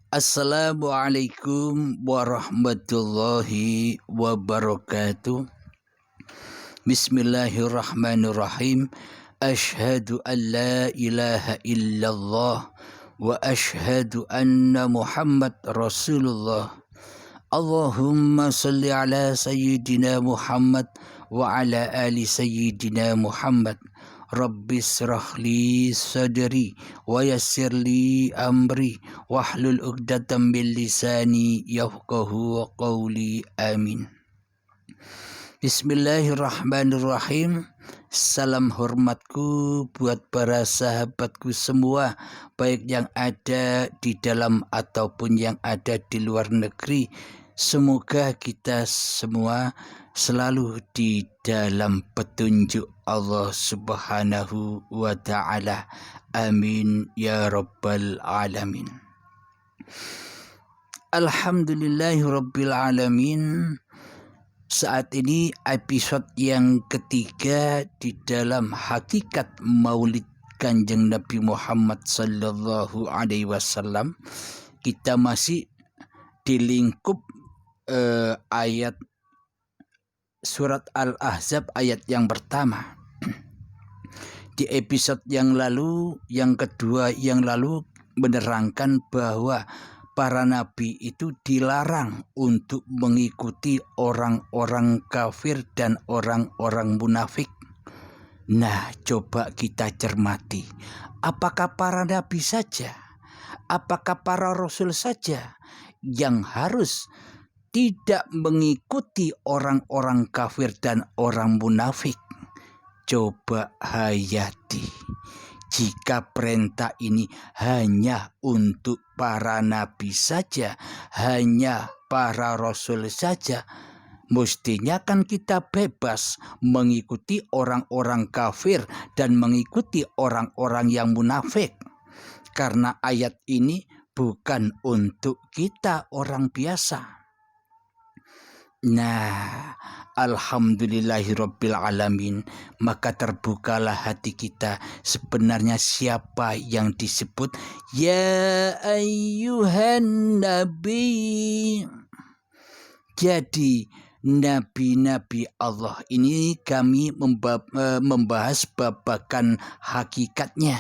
Assalamualaikum warahmatullahi wabarakatuh. Bismillahirrahmanirrahim. Ashhadu an la ilaha illallah wa ashhadu anna Muhammad Rasulullah. Allahumma salli ala sayyidina Muhammad wa ala ali sayyidina Muhammad. Rabbi srahli sadri wa yassirli amri wahlul 'uqdatam min lisani yafqahu qawli. Amin. Bismillahirrahmanirrahim. Salam hormatku buat para sahabatku semua, baik yang ada di dalam ataupun yang ada di luar negeri. Semoga kita semua selalu di dalam petunjuk Allah Subhanahu wa ta'ala. Amin ya rabbal alamin. Alhamdulillahi rabbil alamin. Saat ini episode yang ketiga di dalam hakikat Maulid Kanjeng Nabi Muhammad sallallahu alaihi wasallam. Kita masih di lingkup ayat surat Al-Ahzab ayat yang pertama. Di episode yang lalu, yang kedua yang lalu, menerangkan bahwa para nabi itu dilarang untuk mengikuti orang-orang kafir dan orang-orang munafik. Nah, coba kita cermati. Apakah para nabi saja? Apakah para rasul saja yang harus tidak mengikuti orang-orang kafir dan orang munafik? Coba hayati. Jika perintah ini hanya untuk para nabi saja, hanya para rasul saja, mestinya kan kita bebas mengikuti orang-orang kafir dan mengikuti orang-orang yang munafik. Karena ayat ini bukan untuk kita orang biasa. Nah, alhamdulillahirabbil alamin, maka terbukalah hati kita. Sebenarnya siapa yang disebut ya ayyuhan nabi? Jadi nabi-nabi Allah ini kami membahas babakan hakikatnya,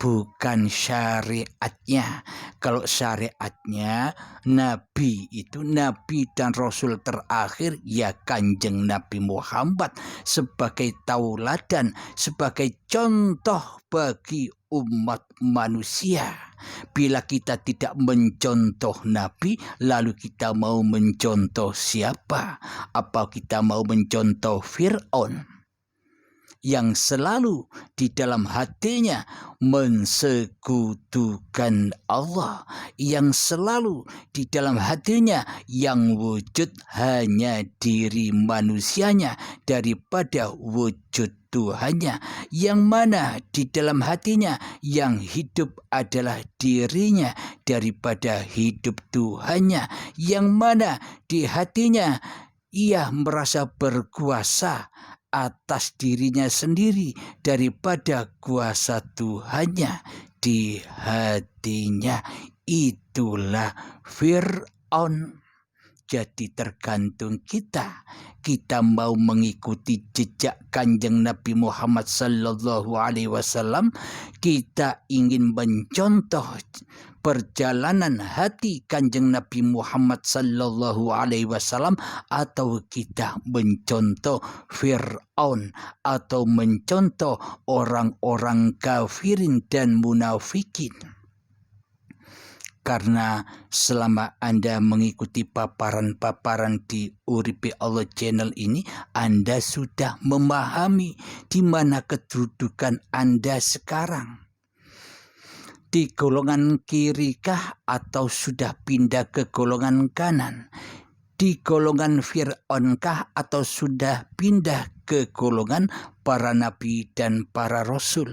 bukan syariatnya. Kalau syariatnya, nabi itu nabi dan rasul terakhir ya Kanjeng Nabi Muhammad sebagai tauladan, sebagai contoh bagi umat manusia. Bila kita tidak mencontoh nabi, lalu kita mau mencontoh siapa? Apa kita mau mencontoh Fir'aun yang selalu di dalam hatinya mensekutukan Allah, yang selalu di dalam hatinya yang wujud hanya diri manusianya daripada wujud Tuhannya, yang mana di dalam hatinya yang hidup adalah dirinya daripada hidup Tuhannya, yang mana di hatinya ia merasa berkuasa atas dirinya sendiri daripada kuasa Tuhannya di hatinya. Itulah Fir'aun. Jadi tergantung kita mau mengikuti jejak Kanjeng Nabi Muhammad sallallahu alaihi wasallam, kita ingin mencontoh perjalanan hati Kanjeng Nabi Muhammad sallallahu alaihi wasallam, atau kita mencontoh Fir'aun atau mencontoh orang-orang kafirin dan munafikin. Karena selama Anda mengikuti paparan-paparan di Uripi Allah channel ini, Anda sudah memahami di mana kedudukan Anda sekarang. Di golongan kirikah atau sudah pindah ke golongan kanan? Di golongan Fir'aunkah atau sudah pindah ke golongan para nabi dan para rasul?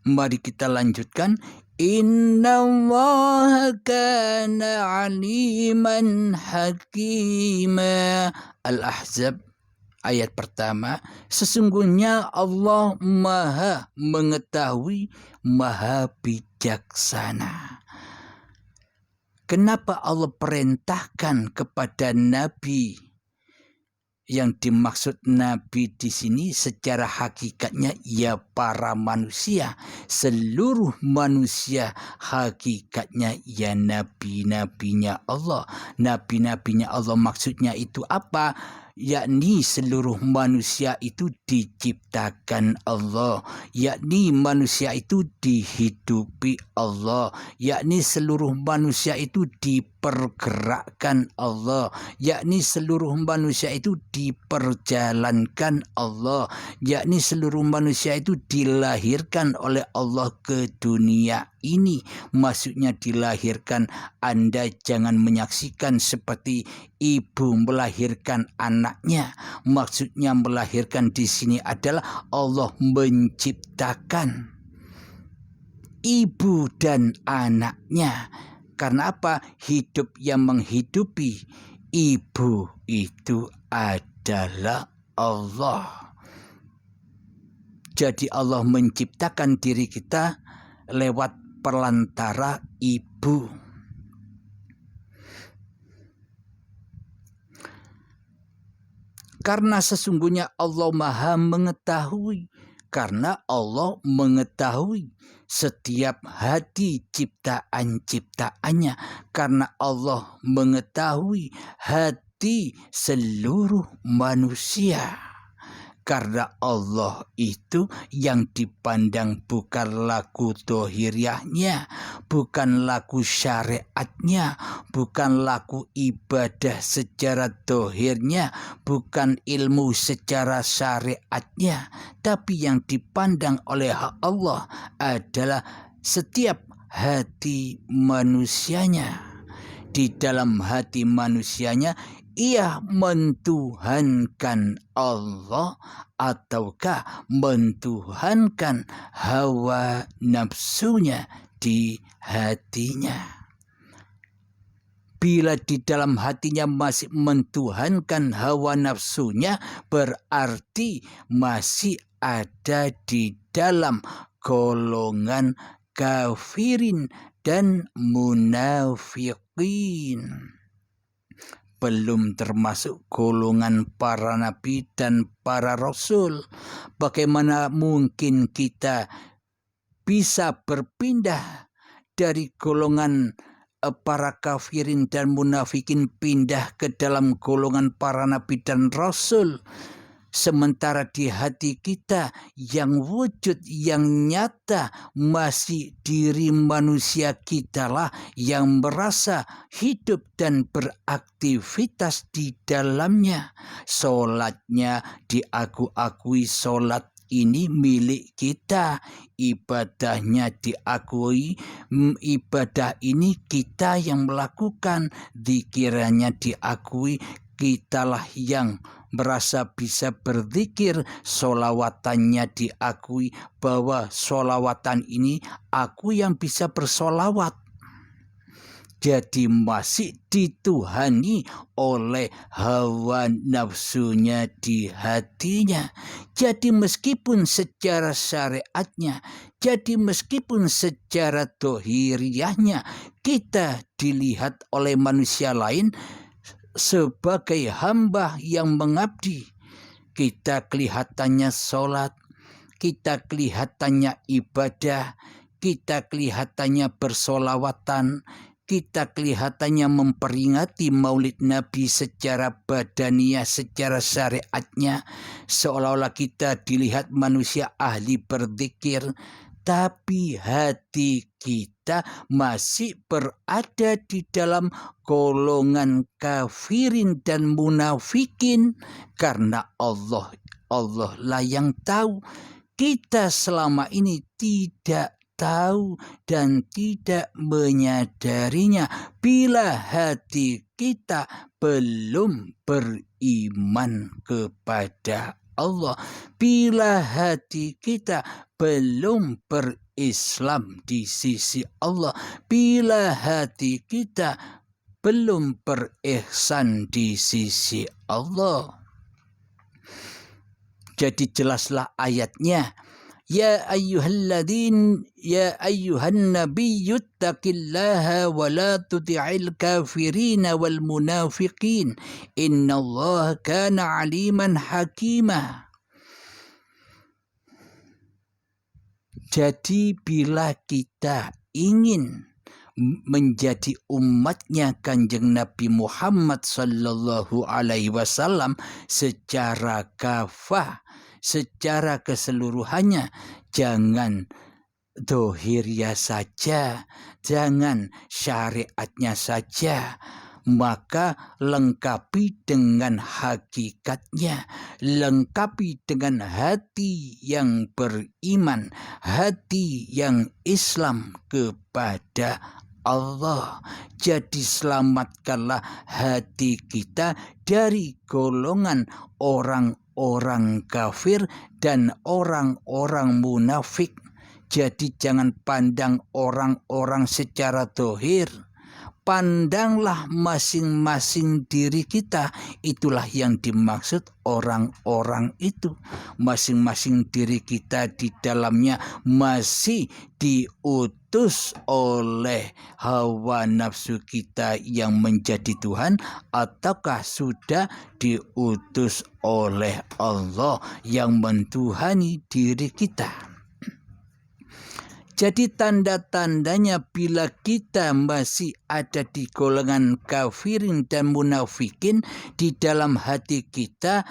Mari kita lanjutkan. Innallaha kana aliman hakima. Al-Ahzab ayat pertama. Sesungguhnya Allah maha mengetahui, maha bijaksana. Kenapa Allah perintahkan kepada Nabi? Yang dimaksud Nabi di sini secara hakikatnya ya para manusia. Seluruh manusia hakikatnya ya nabi-nabinya Allah. Nabi-nabinya Allah maksudnya itu apa? Yakni seluruh manusia itu diciptakan Allah, yakni manusia itu dihidupi Allah, yakni seluruh manusia itu dipergerakkan Allah, yakni seluruh manusia itu diperjalankan Allah, yakni seluruh manusia itu dilahirkan oleh Allah ke dunia ini. Maksudnya dilahirkan, Anda jangan menyaksikan seperti ibu melahirkan anaknya. Maksudnya melahirkan di sini adalah Allah menciptakan ibu dan anaknya. Karena apa? Hidup yang menghidupi ibu itu adalah Allah. Jadi Allah menciptakan diri kita lewat perantara ibu. Karena sesungguhnya Allah Maha mengetahui. Karena Allah mengetahui setiap hati ciptaan-ciptaannya. Karena Allah mengetahui hati seluruh manusia. Karena Allah itu yang dipandang bukan laku dohiriahnya, bukan laku syariatnya, bukan laku ibadah secara dohirnya, bukan ilmu secara syariatnya, tapi yang dipandang oleh Allah adalah setiap hati manusianya. Di dalam hati manusianya ia mentuhankan Allah ataukah mentuhankan hawa nafsunya di hatinya. Bila di dalam hatinya masih mentuhankan hawa nafsunya, berarti masih ada di dalam golongan kafirin dan munafikin. Belum termasuk golongan para nabi dan para rasul. Bagaimana mungkin kita bisa berpindah dari golongan para kafirin dan munafikin pindah ke dalam golongan para nabi dan rasul? Sementara di hati kita yang wujud, yang nyata, masih diri manusia kitalah yang merasa hidup dan beraktivitas di dalamnya. Solatnya diakui solat ini milik kita, ibadahnya diakui, ibadah ini kita yang melakukan, zikirnya diakui, kitalah yang merasa bisa berzikir, solawatannya diakui bahwa solawatan ini aku yang bisa bersolawat. Jadi masih dituhani oleh hawa nafsunya di hatinya. Jadi meskipun secara syariatnya, jadi meskipun secara dohiriahnya kita dilihat oleh manusia lain sebagai hamba yang mengabdi, kita kelihatannya sholat, kita kelihatannya ibadah, kita kelihatannya bersolawatan, kita kelihatannya memperingati maulid Nabi secara badaniah, secara syariatnya, seolah-olah kita dilihat manusia ahli berzikir, tapi hati kita masih berada di dalam golongan kafirin dan munafikin. Karena Allah lah yang tahu. Kita selama ini tidak tahu dan tidak menyadarinya bila hati kita belum beriman kepada Allah, bila hati kita belum berislam di sisi Allah, bila hati kita belum berihsan di sisi Allah. Jadi jelaslah ayatnya, Ya ayyuhan nabiyyu taqillaha wa la tuti'il kafirina wal munafiqin innallaha kana aliman hakima. Jadi bila kita ingin menjadi umatnya Kanjeng Nabi Muhammad sallallahu alaihi wasallam secara kafah, secara keseluruhannya, jangan dohirnya saja, jangan syariatnya saja, maka lengkapi dengan hakikatnya, lengkapi dengan hati yang beriman, hati yang Islam kepada Allah. Jadi selamatkanlah hati kita dari golongan orang-orang kafir dan orang-orang munafik. Jadi jangan pandang orang-orang secara dohir. Pandanglah masing-masing diri kita. Itulah yang dimaksud orang-orang itu. Masing-masing diri kita di dalamnya masih diutus oleh hawa nafsu kita yang menjadi Tuhan, ataukah sudah diutus oleh Allah yang mentuhani diri kita. Jadi tanda-tandanya bila kita masih ada di golongan kafirin dan munafikin, di dalam hati kita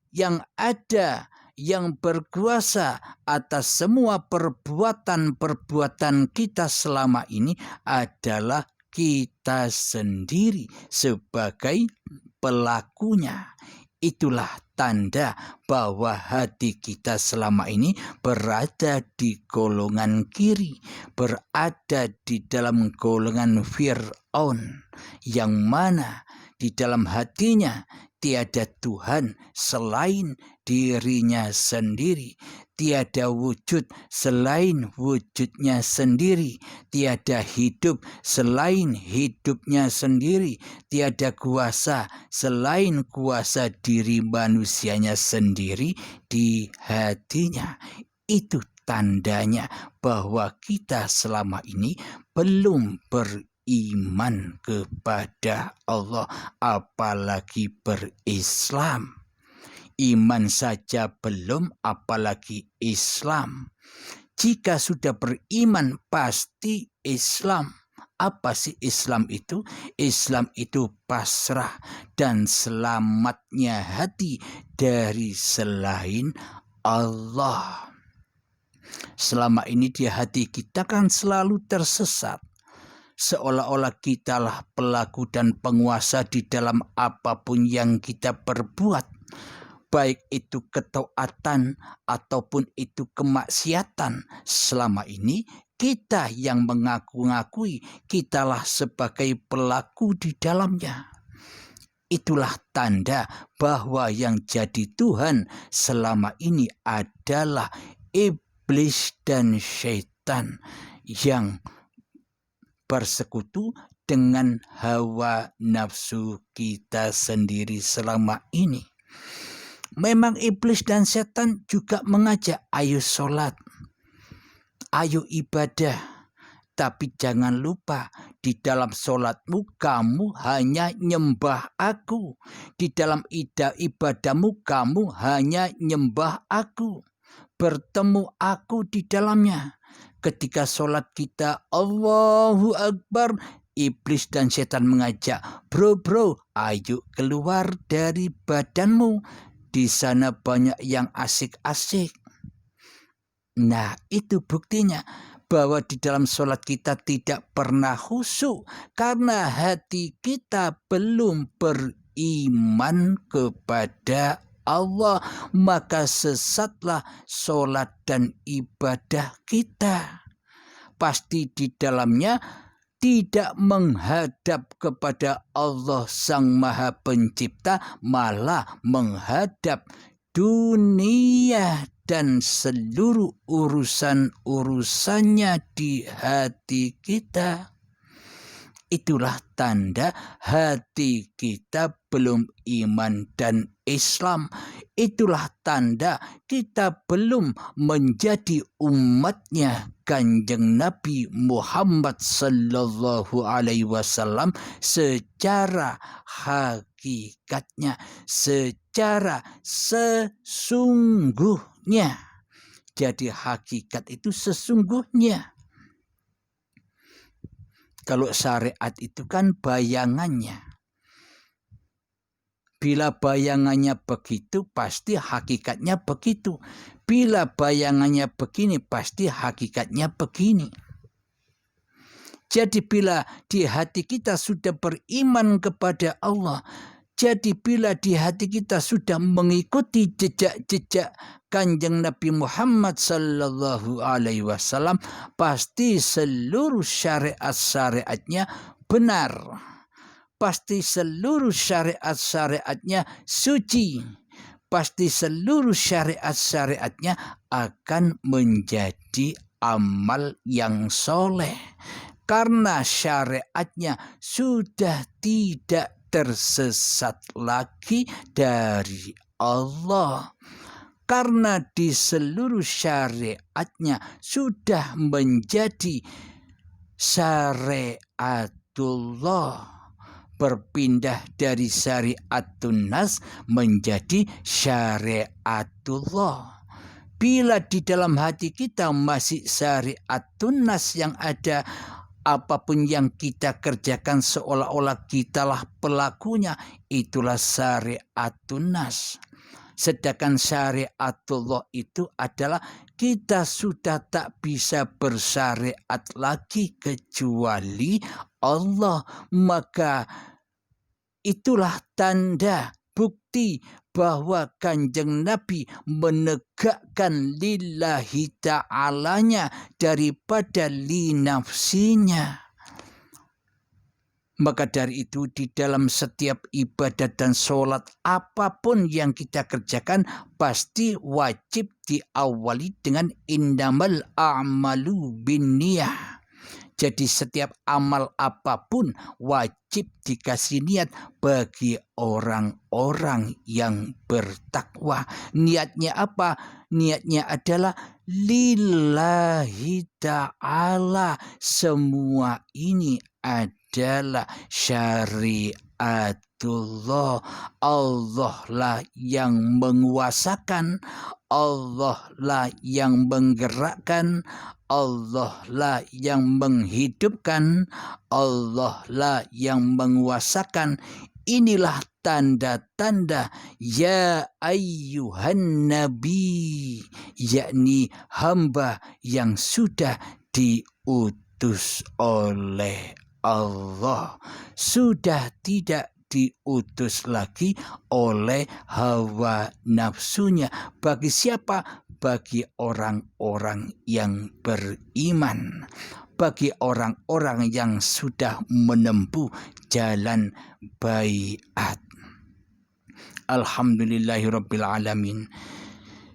yang ada, yang berkuasa atas semua perbuatan-perbuatan kita selama ini adalah kita sendiri sebagai pelakunya. Itulah tanda bahwa hati kita selama ini berada di golongan kiri, berada di dalam golongan Fir'aun, yang mana di dalam hatinya tiada Tuhan selain dirinya sendiri, tiada wujud selain wujudnya sendiri, tiada hidup selain hidupnya sendiri, tiada kuasa selain kuasa diri manusianya sendiri di hatinya. Itu tandanya bahwa kita selama ini belum beriman kepada Allah, apalagi berislam. Iman saja belum, apalagi Islam. Jika sudah beriman pasti Islam. Apa sih Islam itu? Islam itu pasrah dan selamatnya hati dari selain Allah. Selama ini di hati kita kan selalu tersesat. Seolah-olah kitalah pelaku dan penguasa di dalam apapun yang kita perbuat. Baik itu ketaatan ataupun itu kemaksiatan, selama ini kita yang mengaku-ngakui kitalah sebagai pelaku di dalamnya. Itulah tanda bahwa yang jadi Tuhan selama ini adalah iblis dan syaitan yang bersekutu dengan hawa nafsu kita sendiri selama ini. Memang iblis dan setan juga mengajak, ayo sholat, ayo ibadah. Tapi jangan lupa, di dalam sholatmu kamu hanya nyembah aku. Di dalam ibadahmu kamu hanya nyembah aku. Bertemu aku di dalamnya. Ketika sholat kita Allahu Akbar, iblis dan setan mengajak, bro, ayo keluar dari badanmu. Di sana banyak yang asik-asik. Nah, itu buktinya bahwa di dalam sholat kita tidak pernah khusyuk karena hati kita belum beriman kepada Allah. Maka sesatlah sholat dan ibadah kita. Pasti di dalamnya tidak menghadap kepada Allah Sang Maha Pencipta, malah menghadap dunia dan seluruh urusan-urusannya di hati kita. itulah tanda hati kita belum iman dan Islam. Itulah tanda kita belum menjadi umatnya Kanjeng Nabi Muhammad sallallahu alaihi wasallam secara hakikatnya, secara sesungguhnya. Jadi hakikat itu sesungguhnya. Kalau syariat itu kan bayangannya. Bila bayangannya begitu, pasti hakikatnya begitu. Bila bayangannya begini, pasti hakikatnya begini. Jadi bila di hati kita sudah beriman kepada Allah, jadi bila di hati kita sudah mengikuti jejak-jejak Kanjeng Nabi Muhammad sallallahu alaihi wasallam, pasti seluruh syariat-syariatnya benar. Pasti seluruh syariat-syariatnya suci. Pasti seluruh syariat-syariatnya akan menjadi amal yang soleh. Karena syariatnya sudah tidak tersesat lagi dari Allah. Karena di seluruh syariatnya sudah menjadi syariatullah. Berpindah dari syariatun nas menjadi syariatullah. Bila di dalam hati kita masih syariatun nas yang ada, apapun yang kita kerjakan seolah-olah kitalah pelakunya, itulah syariatun nas. Sedangkan syariatullah itu adalah kita sudah tak bisa bersyariat lagi kecuali Allah. Maka itulah tanda bukti bahwa Kanjeng Nabi menegakkan lillahi ta'alanya daripada li nafsinya. Maka dari itu di dalam setiap ibadat dan sholat apapun yang kita kerjakan pasti wajib diawali dengan innamal a'malu binniyah. Jadi setiap amal apapun wajib dikasih niat bagi orang-orang yang bertakwa. Niatnya apa? Niatnya adalah lillahi ta'ala. Semua ini adalah syariatullah. Allah lah yang menguasakan, Allah lah yang menggerakkan, Allah lah yang menghidupkan, Allah lah yang menguasakan. Inilah tanda-tanda ya ayyuhan nabi, yakni hamba yang sudah diutus oleh Allah, sudah tidak diutus lagi oleh hawa nafsunya. Bagi siapa? Bagi orang-orang yang beriman, bagi orang-orang yang sudah menempuh jalan baiat. Alhamdulillahirrabbilalamin.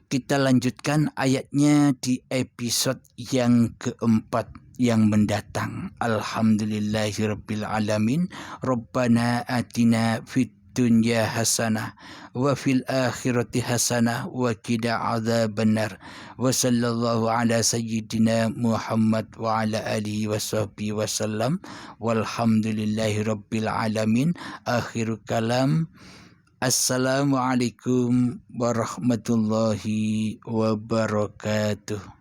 Kita lanjutkan ayatnya di episode yang keempat yang mendatang. Alhamdulillahirrabbilalamin. Rabbana atina fid dunya hasanah wa fil akhirati hasanah wa qina adzabannar. Wa sallallahu ala sayyidina Muhammad wa ala alihi wa sahbihi wasallam. Walhamdulillahirabbil alamin. Akhirul kalam. Assalamualaikum warahmatullahi wabarakatuh.